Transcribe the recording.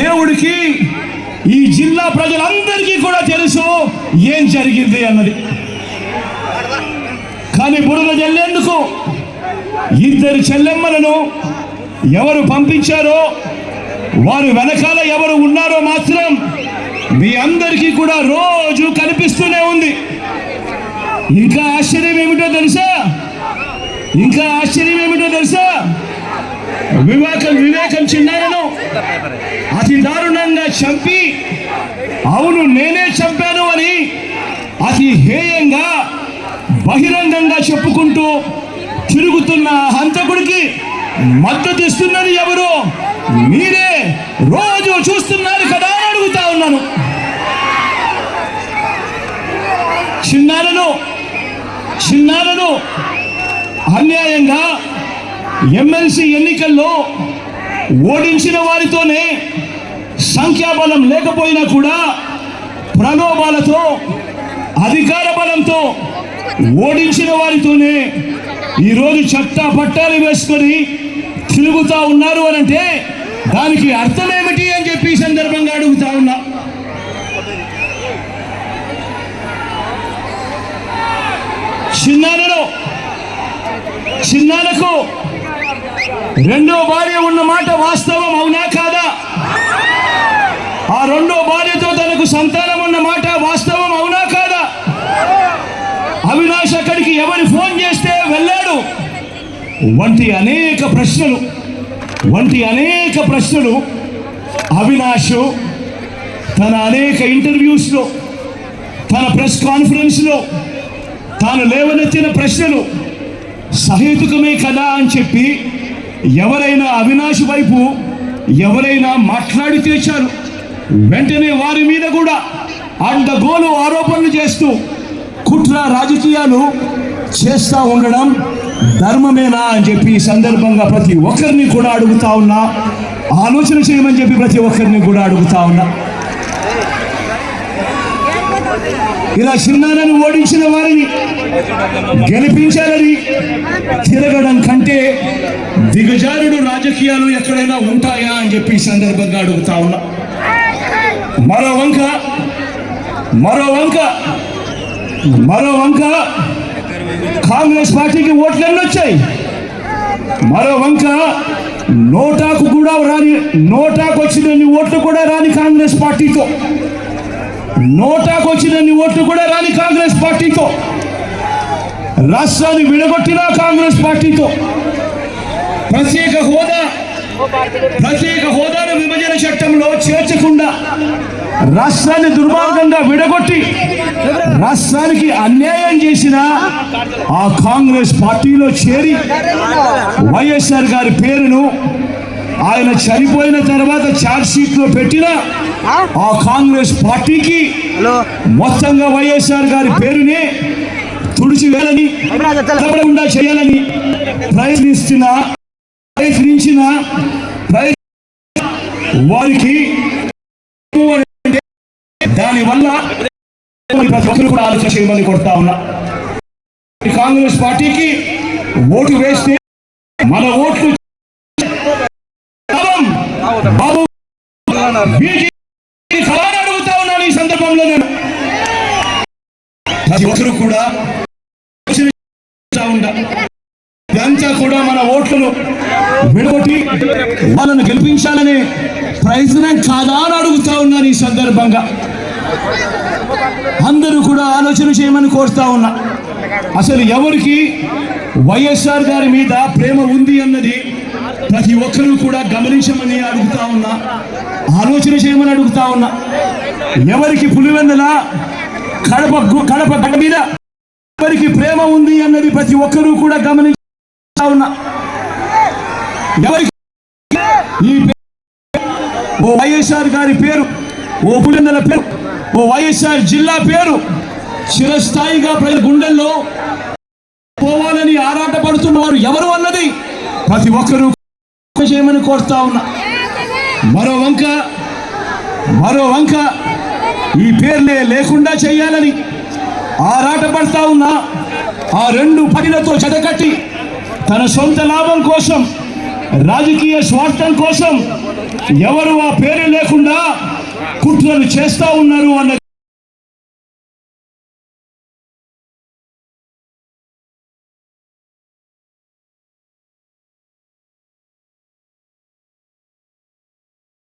దేవుడికి ఈ జిల్లా ప్రజలందరికీ కూడా తెలుసు ఏం జరిగింది అన్నది. కానీ బురద జల్లేందుకు ఇద్దరు చెల్లెమ్మలను ఎవరు పంపించారో, వారు వెనకాల ఎవరు ఉన్నారో మాత్రం మీ అందరికీ కూడా రోజు కనిపిస్తూనే ఉంది. ఇంకా ఆశ్చర్యం ఏమిటో తెలుసా? వివేకం చిన్నారను అతి దారుణంగా చంపి, అవును నేనే చంపాను అని అతి హేయంగా బహిరంగంగా చెప్పుకుంటూ తిరుగుతున్న హంతకుడికి మద్దతు ఇస్తున్నది ఎవరు? మీరే రోజు చూస్తున్నారు కదా అని అడుగుతా ఉన్నాను. చిన్నారను అన్యాయంగా ఎమ్మెల్సీ ఎన్నికల్లో ఓడించిన వారితోనే, సంఖ్యాబలం లేకపోయినా కూడా ప్రలోభాలతో, అధికార బలంతో ఓడించిన వారితోనే ఈరోజు చట్టా పట్టాలు వేసుకొని తిరుగుతా ఉన్నారు అనంటే దానికి అర్థం ఏమిటి అని చెప్పి సందర్భంగా అడుగుతా ఉన్నా. చిన్నారకు రెండో భార్య ఉన్న మాట వాస్తవం అవునా కాదా? ఆ రెండో భార్యతో తనకు సంతానం ఉన్న మాట వాస్తవం అవునా కాదా? అవినాష్ అక్కడికి ఎవరి ఫోన్ చేస్తే వెళ్ళాడు వంటి అనేక ప్రశ్నలు అవినాష్ తన అనేక ఇంటర్వ్యూస్లో, తన ప్రెస్ కాన్ఫరెన్స్లో తాను లేవనెత్తిన ప్రశ్నలు సహేతుకమే కదా అని చెప్పి ఎవరైనా అవినాష్ వైపు ఎవరైనా మాట్లాడితే చాలు వెంటనే వారి మీద కూడా అడ్డగోలు ఆరోపణలు చేస్తూ కుట్ర రాజకీయాలు చేస్తూ ఉండడం ధర్మమేనా అని చెప్పి ఈ సందర్భంగా ప్రతి ఒక్కరిని కూడా అడుగుతా ఉన్నా. ఆలోచన చేయమని చెప్పి ప్రతి ఒక్కరిని కూడా అడుగుతా ఉన్నా. ఇలా చిన్నారను ఓడించిన వారిని గెలిపించాలని తిరగడం కంటే దిగజారుడు రాజకీయాలు ఎక్కడైనా ఉంటాయా అని చెప్పి ఈ సందర్భంగా అడుగుతా ఉన్నా. మరో వంక కాంగ్రెస్ పార్టీకి ఓట్లు ఎన్ని వచ్చాయి? మరో వంక నోటాకు వచ్చినన్ని ఓట్లు కూడా రాని కాంగ్రెస్ పార్టీతో, రాష్ట్రాన్ని విడగొట్టిన కాంగ్రెస్ పార్టీతో, ప్రత్యేక హోదాను విభజన చట్టంలో చేర్చకుండా రాష్ట్రాన్ని దుర్మార్గంగా విడగొట్టి రాష్ట్రానికి అన్యాయం చేసిన ఆ కాంగ్రెస్ పార్టీలో చేరి వైఎస్ఆర్ గారి పేరును ఆయన చనిపోయిన తర్వాత ఛార్జ్ షీట్లో పెట్టిన ఆ కాంగ్రెస్ పార్టీకి మొత్తంగా వైఎస్ఆర్ గారి పేరునే తుడిచివేయాలని, చేయాలని ప్రయత్నించిన వారికి దానివల్ల కూడా ఆలోచన చేయమని కొడతా ఉన్నా. కాంగ్రెస్ పార్టీకి ఓటు వేస్తే మన ఓట్లు బాబు అడుగుతా ఉన్నాను. ఈ సందర్భంలో నేను ప్రతి ఒక్కరు కూడా ఇదంతా కూడా మన ఓట్లను విడగొట్టి వాళ్ళను గెలిపించాలనే ప్రయత్నం కాదా అని అడుగుతా ఉన్నాను. ఈ సందర్భంగా అందరూ కూడా ఆలోచన చేయమని కోరుతా ఉన్నా. అసలు ఎవరికి వైఎస్ఆర్ గారి మీద ప్రేమ ఉంది అన్నది ప్రతి ఒక్కరూ కూడా గమనించమని అడుగుతా ఉన్నా, ఆలోచన చేయమని అడుగుతా ఉన్నా. ఎవరికి పులివెందుల కడప గడ్డ మీద ఎవరికి ప్రేమ ఉంది అన్నది ప్రతి ఒక్కరూ కూడా గమనించుతా ఉన్నా. ఎవరికి ఈ ఓ వైఎస్ఆర్ గారి పేరు, ఓ పులివెందుల పేరు, ఓ వైఎస్ఆర్ జిల్లా పేరు చిరస్థాయిగా ప్రజల గుండెల్లో పోవాలని ఆరాటపడుతున్నవారు ఎవరు అన్నది ప్రతి ఒక్కరూ చేయమని కోరుతా ఉన్నా. మరో వంక ఈ పేర్లే లేకుండా చేయాలని ఆరాటపడతా ఉన్నా. ఆ రెండు పనులతో జతకట్టి తన సొంత లాభం కోసం, రాజకీయ స్వార్థం కోసం ఎవరు ఆ పేరు లేకుండా చేస్తా ఉన్నారు అన్న